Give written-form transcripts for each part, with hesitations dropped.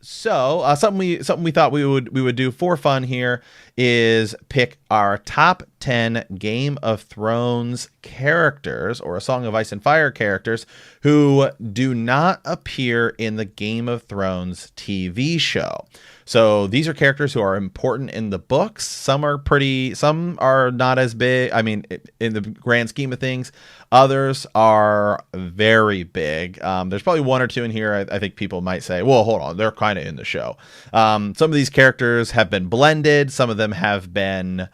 So something we thought we would do for fun here is pick our top 10 Game of Thrones characters or a Song of Ice and Fire characters who do not appear in the Game of Thrones TV show. So these are characters who are important in the books. Some are not as big. I mean, in the grand scheme of things, others are very big. There's probably one or two in here. I think people might say, well, hold on, they're kind of in the show. Some of these characters have been blended. Some of them have been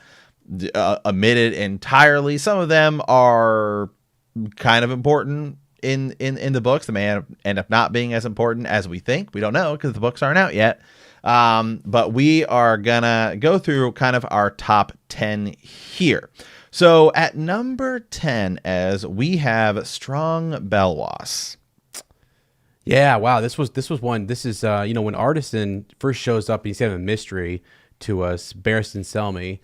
omitted entirely. Some of them are kind of important in the books. They may end up not being as important as we think. We don't know because the books aren't out yet. But we are gonna go through kind of our top 10 here. So at number 10, as we have Strong Belwas. Yeah, wow. This was one. This is when Artisan first shows up, he's having a mystery to us. Barristan Selmy.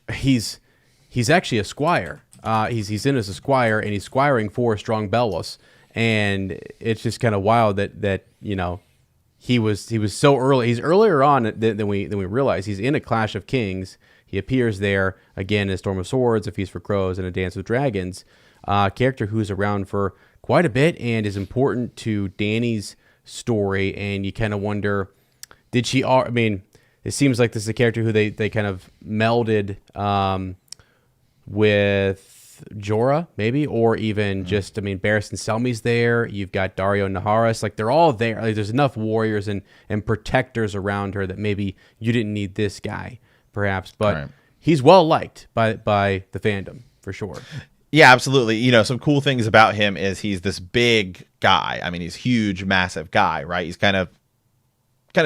He's actually a squire. He's in as a squire, and he's squiring for Strong Belwas. And it's just kind of wild that he was so early. He's earlier on than we realize. He's in A Clash of Kings. He appears there again in Storm of Swords, A Feast for Crows, and A Dance with Dragons. Character who's around for quite a bit and is important to Dany's story. And you kind of wonder, did she? I mean, it seems like this is a character who they kind of melded with Jorah, maybe, or even just, I mean, Barristan Selmy's there. You've got Daario Naharis. Like, they're all there. Like, there's enough warriors and protectors around her that maybe you didn't need this guy, perhaps. But right. He's well liked by the fandom, for sure. Yeah, absolutely. Some cool things about him is he's this big guy. I mean, he's huge, massive guy, right? He's kind of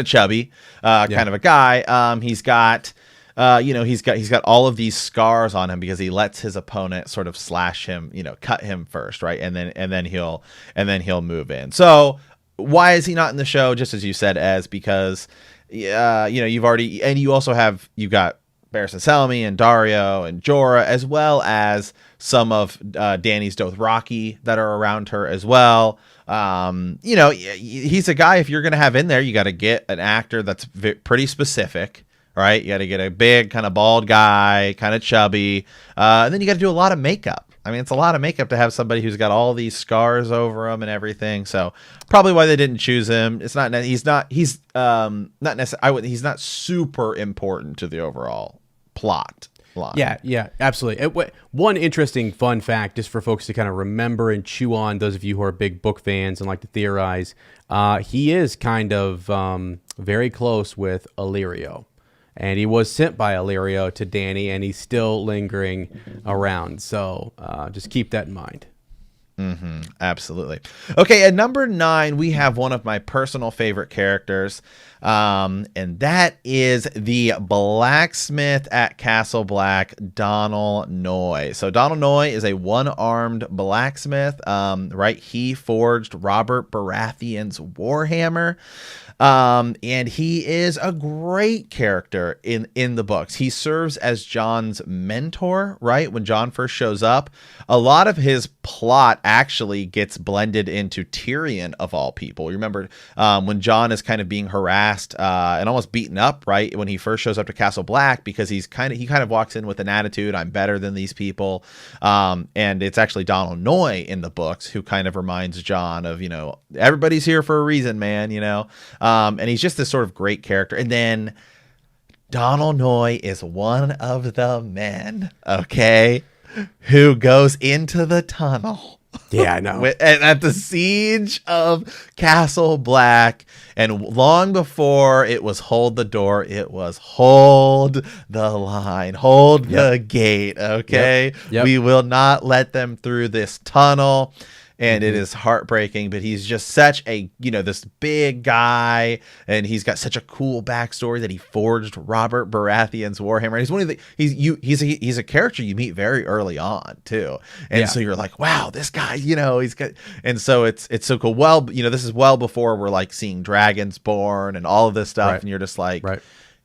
chubby, kind of a guy. He's got all of these scars on him because he lets his opponent sort of slash him, cut him first, right? And then he'll move in. So why is he not in the show? Just as you said, because you've got Barristan Selmy and Daario and Jorah, as well as some of Dany's Dothraki that are around her as well. He's a guy, if you're going to have in there, you got to get an actor that's pretty specific, right? You got to get a big kind of bald guy, kind of chubby. And then you got to do a lot of makeup. I mean, it's a lot of makeup to have somebody who's got all these scars over him and everything. So probably why they didn't choose him. He's not super important to the overall plot line. Yeah, absolutely. One interesting fun fact, just for folks to kind of remember and chew on, those of you who are big book fans and like to theorize, he is kind of very close with Illyrio. And he was sent by Illyrio to Dany, and he's still lingering around. So just keep that in mind. Mm-hmm, absolutely. Okay, at number 9, we have one of my personal favorite characters, and that is the blacksmith at Castle Black, Donal Noye. So Donal Noye is a one-armed blacksmith, right? He forged Robert Baratheon's Warhammer. And he is a great character in the books. He serves as Jon's mentor, right? When Jon first shows up, a lot of his plot actually gets blended into Tyrion, of all people. You remember when Jon is kind of being harassed and almost beaten up, right? When he first shows up to Castle Black, because he kind of walks in with an attitude, I'm better than these people. And it's actually Donal Noye in the books who kind of reminds Jon of, everybody's here for a reason, man, and he's just this sort of great character. And then Donal Noye is one of the men, okay, who goes into the tunnel. Yeah, I know. At the siege of Castle Black. And long before it was hold the door, it was hold the line, hold the gate, okay? Yep. We will not let them through this tunnel. And it is heartbreaking, but he's just such a, this big guy, and he's got such a cool backstory that he forged Robert Baratheon's Warhammer. And he's one of the he's a character you meet very early on too, and so you're like, wow, this guy, he's got, and so it's so cool. Well, this is well before we're like seeing dragons born and all of this stuff, and you're just like,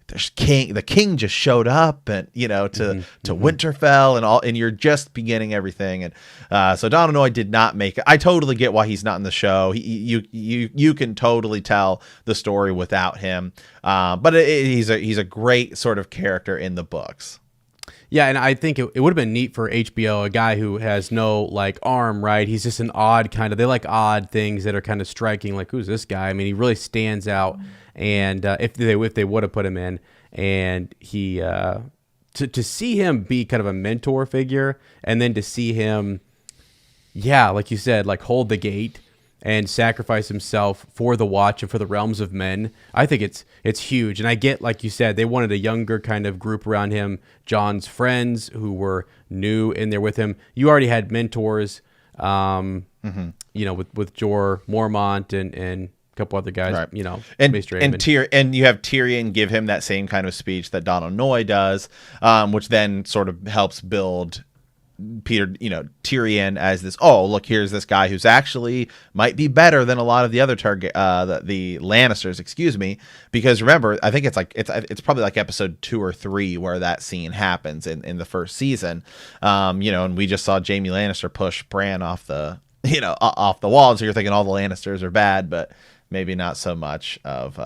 the king just showed up, and to Winterfell and all, and you're just beginning everything. And so Donal Noye did not make it. I totally get why he's not in the show. You can totally tell the story without him. But he's a great sort of character in the books. Yeah, and I think it would have been neat for HBO, a guy who has no like arm, right? He's just an odd kind of. They like odd things that are kind of striking. Like, who's this guy? I mean, he really stands out. And if they would have put him in, and he to see him be kind of a mentor figure, and then to see him, yeah, like you said, like hold the gate and sacrifice himself for the watch and for the realms of men. I think it's huge. And I get, like you said, they wanted a younger kind of group around him. Jon's friends who were new in there with him. You already had mentors, with Jorah Mormont and a couple other guys, right. And you have Tyrion give him that same kind of speech that Donal Noye does, which then sort of helps build Tyrion as this, oh, look, here's this guy who's actually might be better than a lot of the other the Lannisters, excuse me, because remember, I think it's probably like episode 2 or 3 where that scene happens in the first season, and we just saw Jaime Lannister push Bran off the wall, and so you're thinking all the Lannisters are bad, but maybe not so much of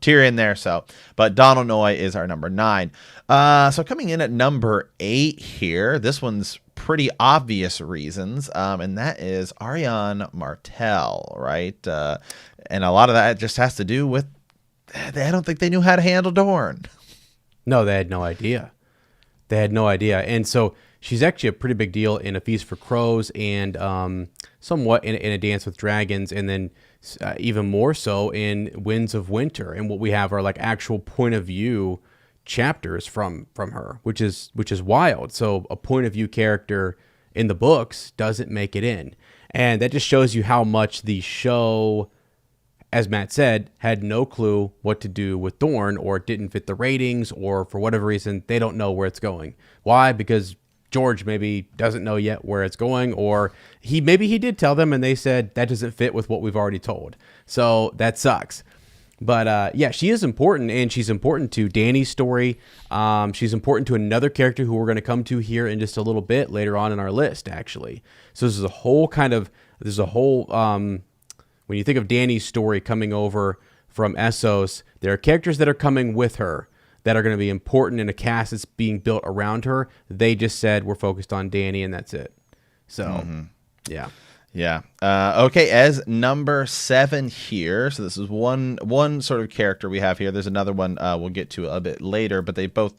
Tyrion there. So, but Donal Noye is our number 9. So coming in at number 8 here, this one's pretty obvious reasons, and that is Ariane Martell, right? And a lot of that just has to do with I don't think they knew how to handle Dorne. No, they had no idea. And so she's actually a pretty big deal in A Feast for Crows and somewhat in A Dance with Dragons, and then even more so in Winds of Winter. And what we have are like actual point of view chapters from her, which is wild. So a point of view character in the books doesn't make it in. And that just shows you how much the show, as Matt said, had no clue what to do with Dorne, or it didn't fit the ratings, or for whatever reason, they don't know where it's going. Why? Because George maybe doesn't know yet where it's going, or he did tell them and they said that doesn't fit with what we've already told. So that sucks. But yeah, she is important, and she's important to Dany's story. She's important to another character who we're going to come to here in just a little bit later on in our list, actually. So this is a whole when you think of Dany's story coming over from Essos, there are characters that are coming with her that are going to be important in a cast that's being built around her. They just said, we're focused on Dany, and that's it. So, yeah. Yeah. Okay, as number 7 here, so this is one sort of character we have here. There's another one we'll get to a bit later, but they both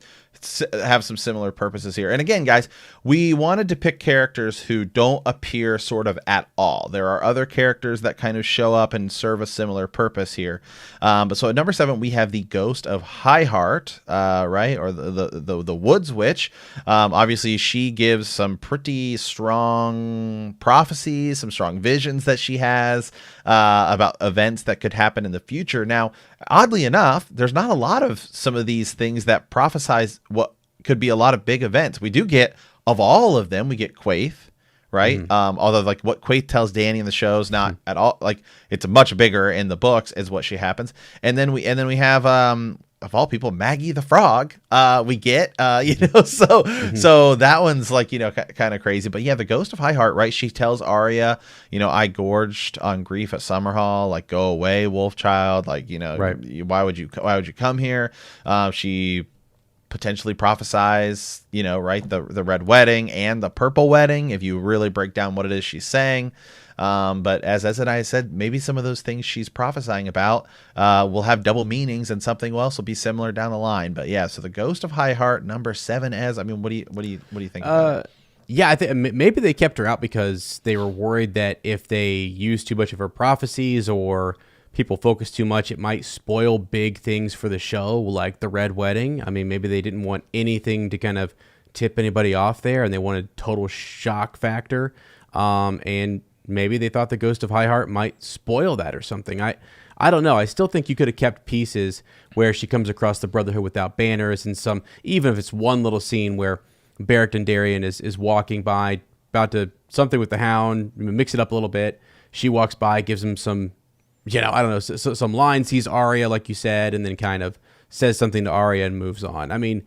have some similar purposes here. And again, guys, we wanted to pick characters who don't appear sort of at all. There are other characters that kind of show up and serve a similar purpose here. But so at number 7, we have the Ghost of Highheart, right? Or the Woods Witch. Obviously, she gives some pretty strong prophecies, some strong visions that she has about events that could happen in the future. Now, oddly enough, there's not a lot of some of these things that prophesize what could be a lot of big events. We do get, of all of them, we get Quaithe, right? Although like what Quaithe tells Dany in the show is not at all, like it's much bigger in the books is what she happens. And then we have of all people, Maggie the Frog, we get, so that one's like, kind of crazy. But yeah, the Ghost of Highheart, right? She tells Arya, I gorged on grief at Summerhall, like, go away, Wolfchild, like, right. why would you come here? She potentially prophesies, right, the Red Wedding and the Purple Wedding, if you really break down what it is she's saying. But as and I said, maybe some of those things she's prophesying about will have double meanings, and something else will be similar down the line. But yeah, so the Ghost of Highheart, number 7. As I mean, what do you think? Yeah, I think maybe they kept her out because they were worried that if they used too much of her prophecies or people focus too much, it might spoil big things for the show, like the Red Wedding. I mean, maybe they didn't want anything to kind of tip anybody off there, and they wanted total shock factor. And maybe they thought the Ghost of Highheart might spoil that or something. I don't know. I still think you could have kept pieces where she comes across the Brotherhood without banners, and even if it's one little scene where Beric Dondarrion is walking by, about to something with the Hound, mix it up a little bit. She walks by, gives him some, I don't know, some line, sees Arya, like you said, and then kind of says something to Arya and moves on. I mean,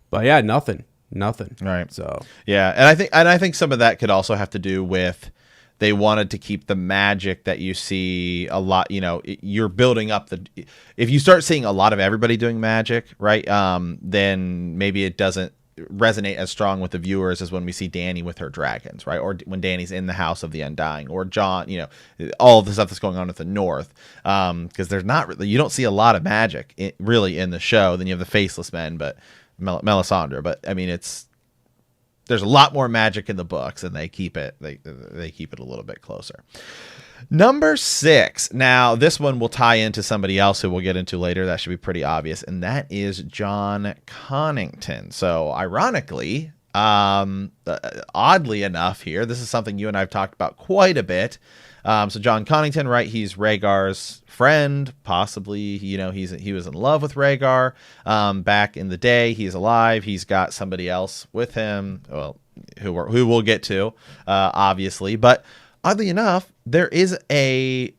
but yeah, nothing. Right. So yeah, and I think some of that could also have to do with they wanted to keep the magic that you see a lot. You're building up if you start seeing a lot of everybody doing magic, right? Then maybe it doesn't resonate as strong with the viewers as when we see Dany with her dragons, right? Or when Dany's in the House of the Undying, or Jon, all of the stuff that's going on at the North. Because there's not really, you don't see a lot of magic really in the show. Then you have the Faceless Men, but Melisandre. But I mean, there's a lot more magic in the books, and they keep it they keep it a little bit closer. Number 6. Now, this one will tie into somebody else who we'll get into later. That should be pretty obvious, and that is Jon Connington. So, ironically, oddly enough here, this is something you and I have talked about quite a bit. So Jon Connington, right? He's Rhaegar's friend, possibly. He was in love with Rhaegar back in the day. He's alive. He's got somebody else with him, well, who we'll get to, obviously. But oddly enough, there is a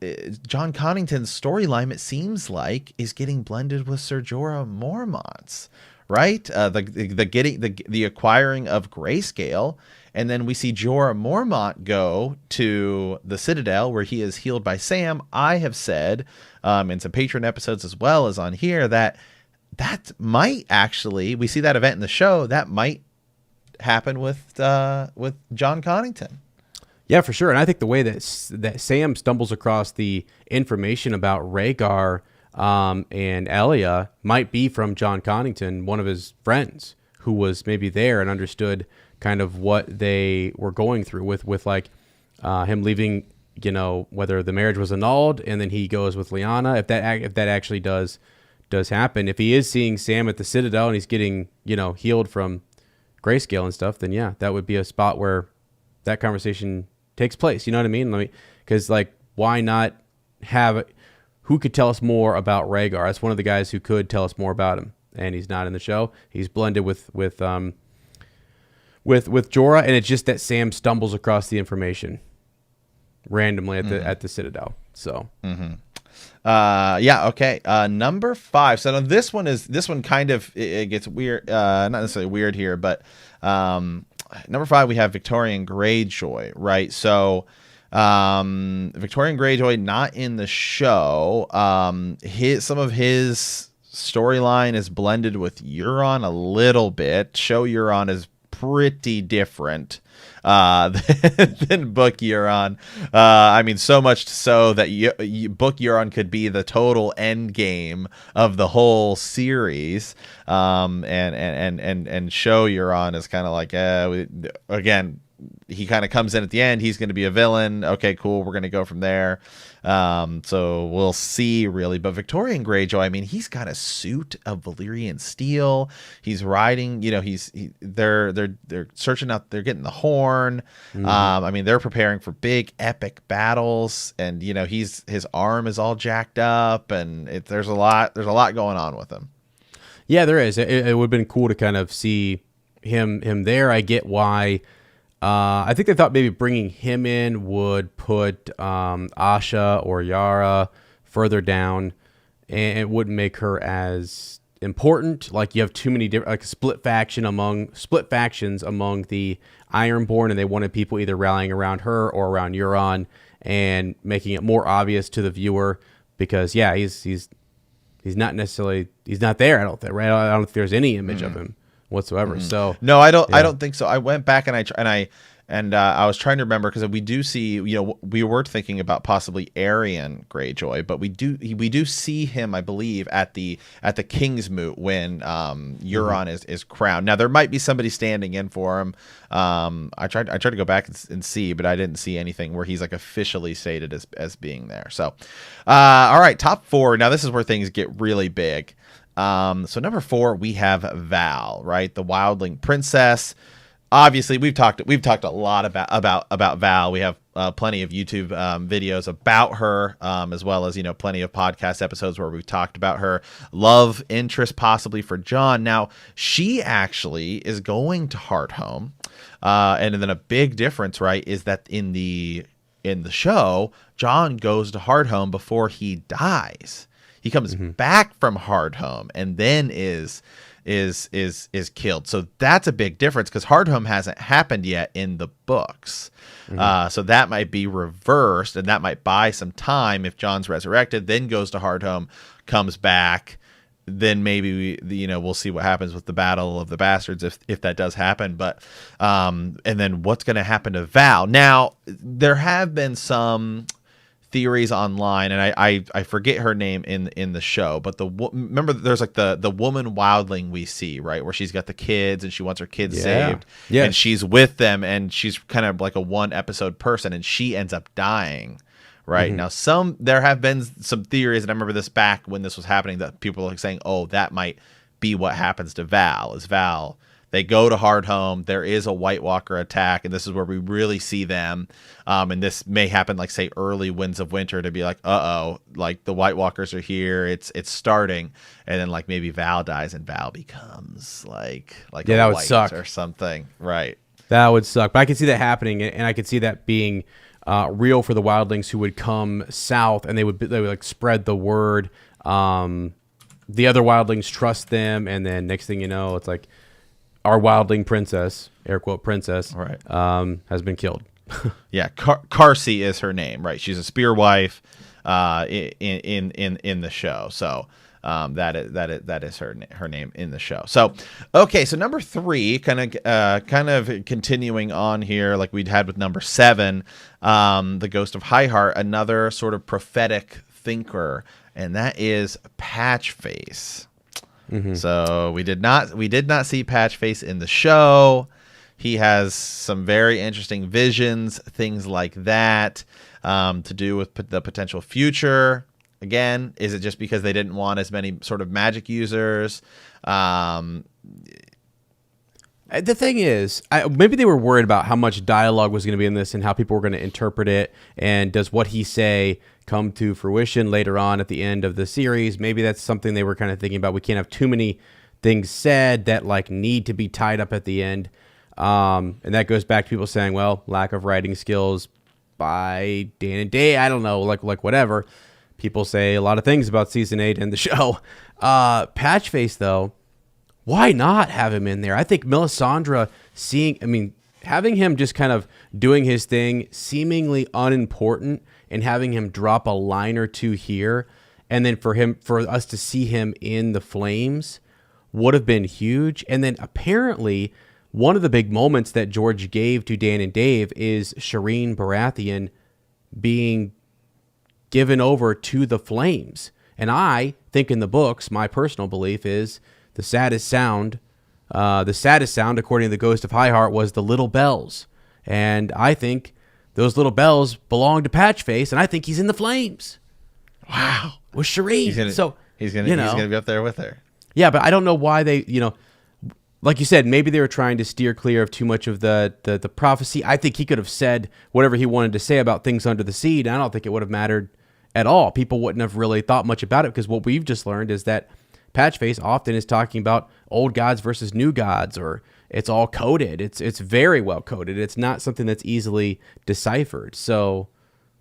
Jon Connington's storyline. It seems like is getting blended with Ser Jorah Mormont's, right? The acquiring of Grayscale. And then we see Jorah Mormont go to the Citadel, where he is healed by Sam. I have said in some Patreon episodes as well as on here that might actually, we see that event in the show, that might happen with Jon Connington. Yeah, for sure. And I think the way that Sam stumbles across the information about Rhaegar and Elia might be from Jon Connington, one of his friends, who was maybe there and understood kind of what they were going through with like him leaving, whether the marriage was annulled and then he goes with Lyanna. If that actually does happen, if he is seeing Sam at the Citadel and he's getting, healed from Grayscale and stuff, then yeah, that would be a spot where that conversation takes place. You know what I mean? Because why not have who could tell us more about Rhaegar? That's one of the guys who could tell us more about him, and he's not in the show. He's blended with Jorah, and it's just that Sam stumbles across the information randomly at the Citadel. So, yeah, okay. Number 5. So now this one kind of it gets weird. Not necessarily weird here, but number 5 we have Victorian Greyjoy, right? So, Victorian Greyjoy not in the show. Some of his storyline is blended with Euron a little bit. Show Euron is pretty different than book Euron. I mean, so much so that book Euron could be the total end game of the whole series. And show Euron is kind of like, again, he kind of comes in at the end. He's going to be a villain. Okay, cool. We're going to go from there. So we'll see, really. But Victorian Greyjoy, I mean, he's got a suit of Valyrian steel. He's riding, they're searching out, they're getting the horn. I mean, they're preparing for big epic battles, and his arm is all jacked up, and there's a lot going on with him. Yeah, there is. It would have been cool to kind of see him there. I get why. I think they thought maybe bringing him in would put Asha or Yara further down, and it wouldn't make her as important. Like, you have too many different, like split factions among the Ironborn, and they wanted people either rallying around her or around Euron, and making it more obvious to the viewer because he's not necessarily, he's not there. I don't think, right? I don't think there's any image of him whatsoever. So no, I don't think so. I went back and I was trying to remember, because we do see, we were thinking about possibly Ariane Greyjoy, but we do see him, I believe, at the King's Moot when Euron is crowned. Now there might be somebody standing in for him. I tried to go back and see, but I didn't see anything where he's like officially stated as being there. So, all right, top 4. Now this is where things get really big. So number 4, we have Val, right? The Wildling Princess. Obviously, we've talked a lot about Val. We have plenty of YouTube videos about her, as well as plenty of podcast episodes where we've talked about her love interest possibly for Jon. Now she actually is going to Hardhome, and then a big difference, right, is that in the show, Jon goes to Hardhome before he dies. He comes back from Hardhome and then is killed. So that's a big difference because Hardhome hasn't happened yet in the books. So that might be reversed, and that might buy some time if Jon's resurrected, then goes to Hardhome, comes back. Then maybe we'll see what happens with the Battle of the Bastards if that does happen. But and then what's going to happen to Val? Now there have been some theories online, and I forget her name in the show, but remember there's like the woman wildling we see, right, where she's got the kids and she wants her kids saved, and she's with them, and she's kind of like a one episode person, and she ends up dying, right? Now there have been some theories, and I remember this back when this was happening, that people were like saying, oh, that might be what happens to Val. They go to Hardhome. There is a White Walker attack, and this is where we really see them. And this may happen, like, say, early Winds of Winter, to be like, like the White Walkers are here. It's starting, and then like maybe Val dies, and Val becomes like a that would white suck or something, right? That would suck. But I could see that happening, and I could see that being real for the wildlings who would come south, and they would like spread the word. The other wildlings trust them, and then next thing you know, it's like, our wildling princess, air quote princess, right, has been killed. Yeah, Carsey is her name, right? She's a spear wife in the show. So that is her name in the show. So okay, so number 3, kind of continuing on here, like we'd had with number 7, the Ghost of Highheart, another sort of prophetic thinker, and that is Patchface. So we did not see Patchface in the show. He has some very interesting visions, things like that, to do with the potential future. Again, is it just because they didn't want as many sort of magic users? The thing is, maybe they were worried about how much dialogue was going to be in this and how people were going to interpret it, and does what he say come to fruition later on at the end of the series. Maybe that's something they were kind of thinking about. We can't have too many things said that like need to be tied up at the end. And that goes back to people saying, well, lack of writing skills by Dan and Day. I don't know, like whatever. People say a lot of things about season 8 and the show. Patchface, though, why not have him in there? I think Melisandre having him just kind of doing his thing, seemingly unimportant, and having him drop a line or two here, and then for us to see him in the flames would have been huge. And then apparently one of the big moments that George gave to Dan and Dave is Shireen Baratheon being given over to the flames. And I think in the books, my personal belief is the saddest sound, according to the Ghost of Highheart, was the little bells. And I think those little bells belong to Patchface, and I think he's in the flames. Wow. With Shireen. He's gonna be up there with her. Yeah, but I don't know why they, like you said, maybe they were trying to steer clear of too much of the prophecy. I think he could have said whatever he wanted to say about things under the sea, and I don't think it would have mattered at all. People wouldn't have really thought much about it, because what we've just learned is that Patchface often is talking about old gods versus new gods, or it's all coded. It's very well coded. It's not something that's easily deciphered. So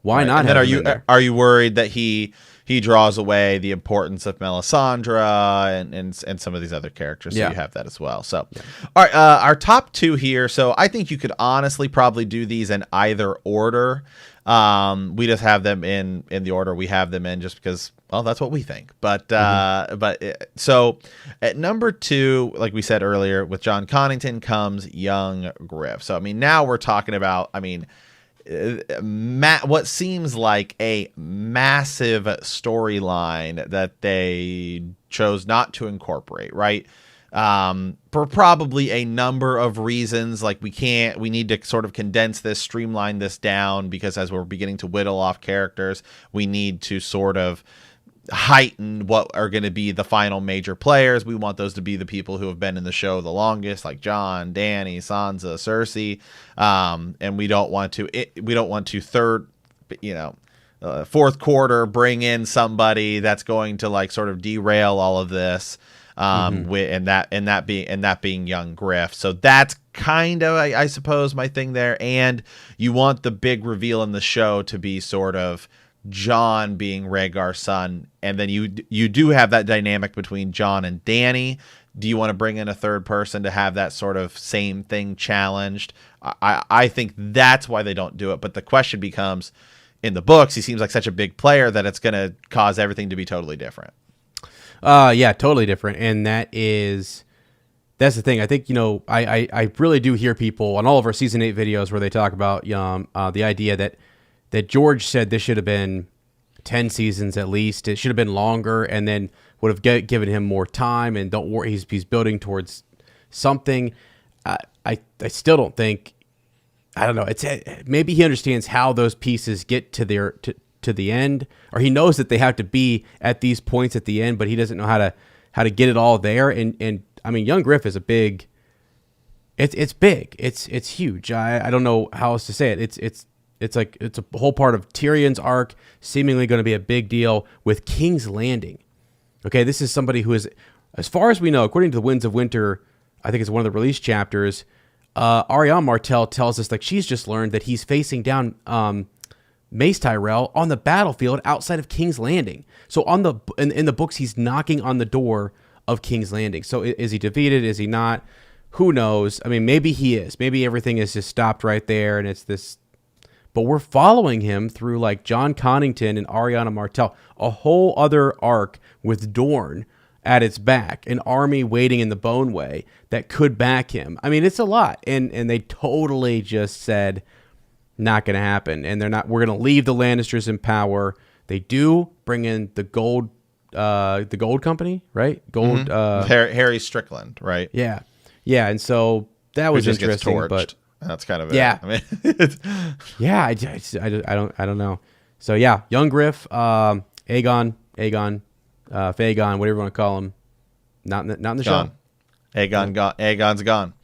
why not? And then are you worried that he draws away the importance of Melisandre and some of these other characters? So you have that as well. So all right, our top 2 here. So I think you could honestly probably do these in either order. We just have them in the order we have them in, just because, well, that's what we think. But so at number 2, like we said earlier, with Jon Connington comes young Griff. So now we're talking about, what seems like a massive storyline that they chose not to incorporate, right? For probably a number of reasons. Like we need to sort of condense this, streamline this down, because as we're beginning to whittle off characters, we need to sort of heighten what are going to be the final major players. We want those to be the people who have been in the show the longest, like Jon, Dany, Sansa, Cersei. And we don't want to fourth quarter bring in somebody that's going to like sort of derail all of this. And that being young Griff. So that's kind of, I suppose, my thing there. And you want the big reveal in the show to be sort of Jon being Rhaegar's son, and then you do have that dynamic between Jon and Dany. Do you want to bring in a third person to have that sort of same thing challenged? I think that's why they don't do it. But the question becomes, in the books, he seems like such a big player that it's going to cause everything to be totally different. Yeah, totally different. And that's the thing. I think, I really do hear people on all of our season 8 videos where they talk about the idea that George said this should have been 10 seasons at least. It should have been longer, and then would have given him more time. And don't worry, he's building towards something. I still don't think. I don't know. It's maybe he understands how those pieces get to the end, or he knows that they have to be at these points at the end, but he doesn't know how to get it all there. And I mean, young Griff is a big. It's big. It's huge. I don't know how else to say it. It's like it's a whole part of Tyrion's arc, seemingly going to be a big deal with King's Landing. Okay, this is somebody who is, as far as we know, according to the Winds of Winter, I think it's one of the release chapters, Ariane Martell tells us like she's just learned that he's facing down Mace Tyrell on the battlefield outside of King's Landing. So in the books, he's knocking on the door of King's Landing. So is he defeated? Is he not? Who knows? I mean, maybe he is. Maybe everything is just stopped right there, and it's this. But we're following him through like John Connington and Ariana Martell, a whole other arc with Dorne at its back, an army waiting in the Boneway that could back him. I mean, it's a lot, and they totally just said not going to happen, and they're not. We're going to leave the Lannisters in power. They do bring in the Gold Company, right? Gold. Harry Strickland, right? Yeah, and so that was interesting, but. That's kind of yeah. It. I mean, yeah, I don't know. So yeah, young Griff, Aegon, Fagon, whatever you want to call him, not in the gone. show. Aegon gone. Aegon's gone.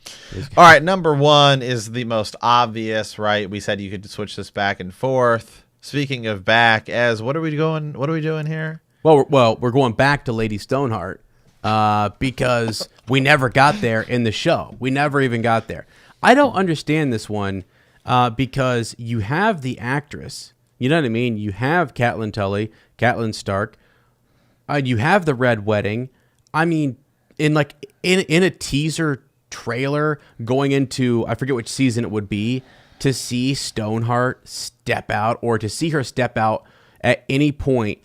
All right, number 1 is the most obvious, right? We said you could switch this back and forth. Speaking of back, what are we doing here? Well, we're going back to Lady Stoneheart because we never got there in the show. We never even got there. I don't understand this one because you have the actress, you know what I mean? You have Catelyn Tully, Catelyn Stark, you have the Red Wedding. I mean, in a teaser trailer going into, I forget which season it would be, to see Stoneheart step out or to see her step out at any point,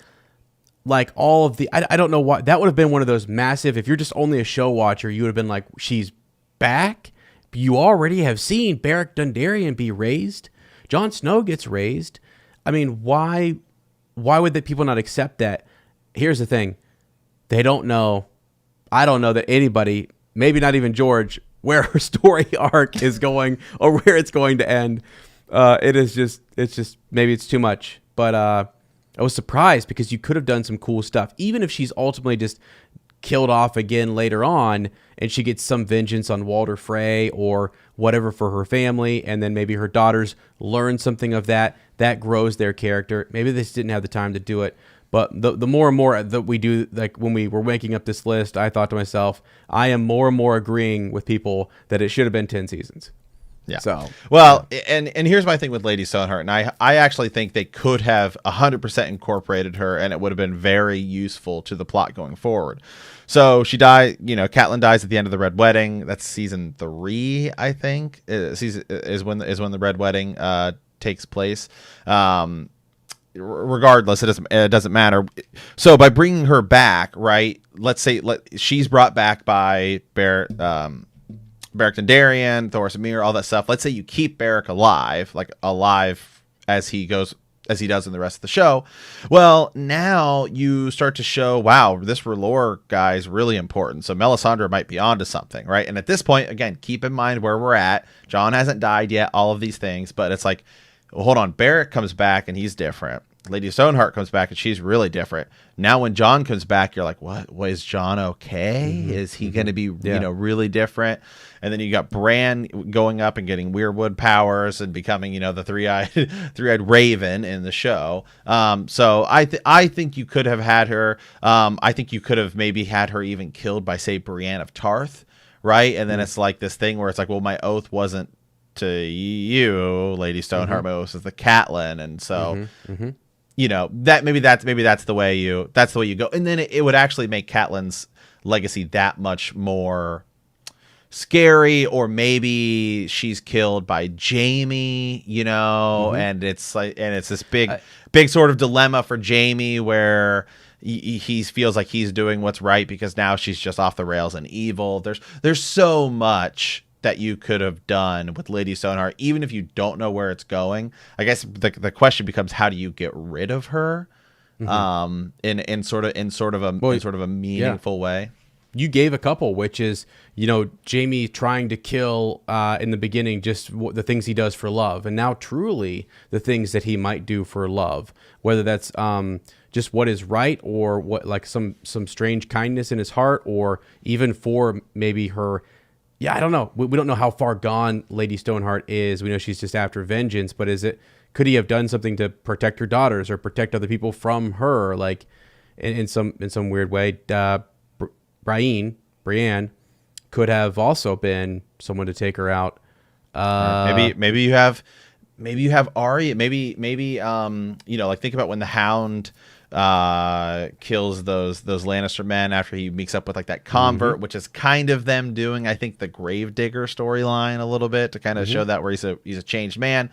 like all of the, I don't know what, that would have been one of those massive, if you're just only a show watcher, you would have been like, she's back? You already have seen Beric Dondarrion be raised. Jon Snow gets raised. I mean, why would the people not accept that? Here's the thing. They don't know. I don't know that anybody, maybe not even George, where her story arc is going or where it's going to end. It's just, maybe it's too much. But I was surprised because you could have done some cool stuff. Even if she's ultimately just killed off again later on and she gets some vengeance on Walder Frey or whatever for her family, and then maybe her daughters learn something of that grows their character. Maybe they just didn't have the time to do it. But the more and more that we do, like when we were making up this list, I thought to myself, I am more and more agreeing with people that it should have been 10 seasons. Yeah. So, well, and here's my thing with Lady Stoneheart, and I actually think they could have 100% incorporated her, and it would have been very useful to the plot going forward. So she died. Catelyn dies at the end of the Red Wedding. That's season 3, I think. Is when the Red Wedding takes place. Regardless, it doesn't matter. So by bringing her back, right? Let's say she's brought back by Beric Dondarrion, Thoros Amir, all that stuff. Let's say you keep Beric alive as he does in the rest of the show. Well, now you start to show, wow, this R'hllor guy is really important. So Melisandre might be onto something, right? And at this point, again, keep in mind where we're at. Jon hasn't died yet, all of these things, but it's like, well, hold on, Beric comes back and he's different. Lady Stoneheart comes back and she's really different. Now when Jon comes back, you're like, what? Is Jon okay? Mm-hmm. Is he going to be really different? And then you got Bran going up and getting weirwood powers and becoming the three-eyed raven in the show. So I think you could have had her. I think you could have maybe had her even killed by, say, Brienne of Tarth, right? And then it's like this thing where it's like, well, my oath wasn't to you, Lady Stoneheart, my oath was the Catelyn, and so. you know, that maybe that's the way you go, and then it would actually make Catelyn's legacy that much more scary. Or maybe she's killed by Jaime, you know, and it's this big sort of dilemma for Jaime where he feels like he's doing what's right because now she's just off the rails and evil. There's so much that you could have done with Lady Stoneheart, even if you don't know where it's going. I guess the question becomes, how do you get rid of her, in sort of a meaningful way? You gave a couple, which is, you know, Jaime trying to kill in the beginning just the things he does for love, and now truly the things that he might do for love, whether that's just what is right, or what, like some strange kindness in his heart, or even for maybe her. Yeah, I don't know. We don't know how far gone Lady Stoneheart is. We know she's just after vengeance, but could he have done something to protect her daughters or protect other people from her, like in some weird way? Brienne could have also been someone to take her out. Maybe you have Arya. Maybe you know, like, think about when the Hound kills those Lannister men after he meets up with like that convert, which is kind of them doing, I think, the Gravedigger storyline a little bit to kind of show that where he's a changed man.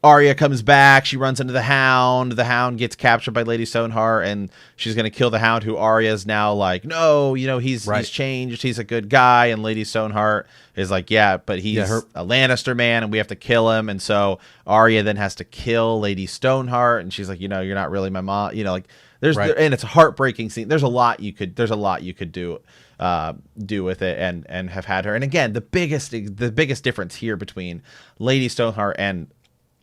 Arya comes back. She runs into the Hound. The Hound gets captured by Lady Stoneheart, and she's going to kill the Hound, who Arya's now like, no, you know, he's changed. He's a good guy. And Lady Stoneheart is like, yeah, but he's a Lannister man, and we have to kill him. And so Arya then has to kill Lady Stoneheart, and she's like, you know, you're not really my mom. You know, like and it's a heartbreaking scene. There's a lot you could do with it and have had her. And again, the biggest difference here between Lady Stoneheart and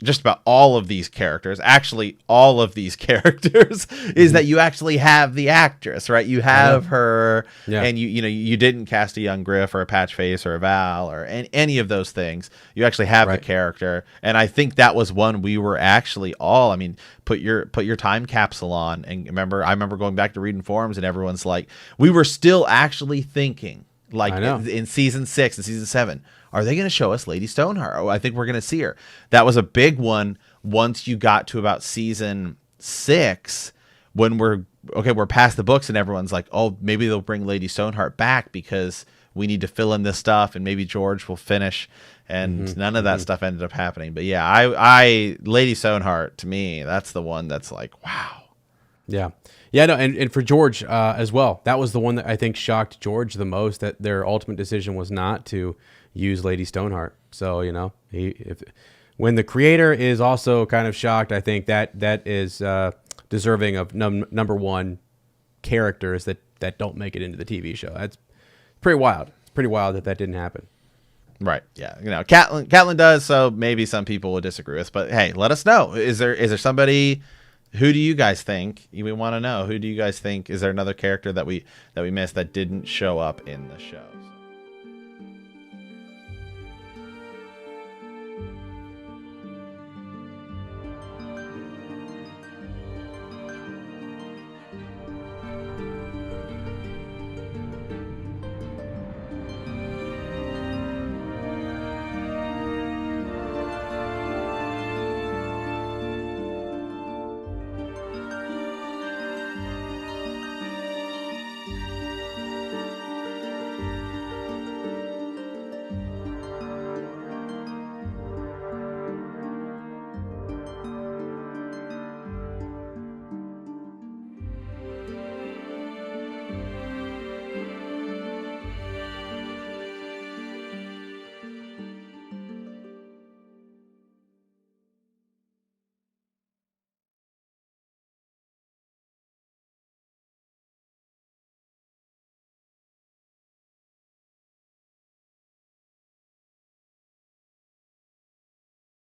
just about all of these characters, actually all of these characters, is that you actually have the actress, right? You have her, and you didn't cast a young Griff or a Patchface or a Val or any of those things. You actually have the character, and I think that was one we were actually all. I mean, put your time capsule on, and I remember going back to reading forums, and everyone's like, we were still actually thinking, like in season 6 and season 7. Are they going to show us Lady Stoneheart? Oh, I think we're going to see her. That was a big one once you got to about season 6, when we're past the books and everyone's like, oh, maybe they'll bring Lady Stoneheart back because we need to fill in this stuff and maybe George will finish. And none of that stuff ended up happening. But yeah, I Lady Stoneheart, to me, that's the one that's like, wow. Yeah. Yeah, no, and for George as well. That was the one that I think shocked George the most, that their ultimate decision was not to use Lady Stoneheart. So, you know, when the creator is also kind of shocked, I think that is deserving of number one characters that don't make it into the TV show. That's pretty wild. It's pretty wild that didn't happen. Right. Yeah. You know, Catelyn does, so maybe some people will disagree with, but hey, let us know. Is there somebody? Who do you guys think? We want to know. Who do you guys think? Is there another character that we missed that didn't show up in the show?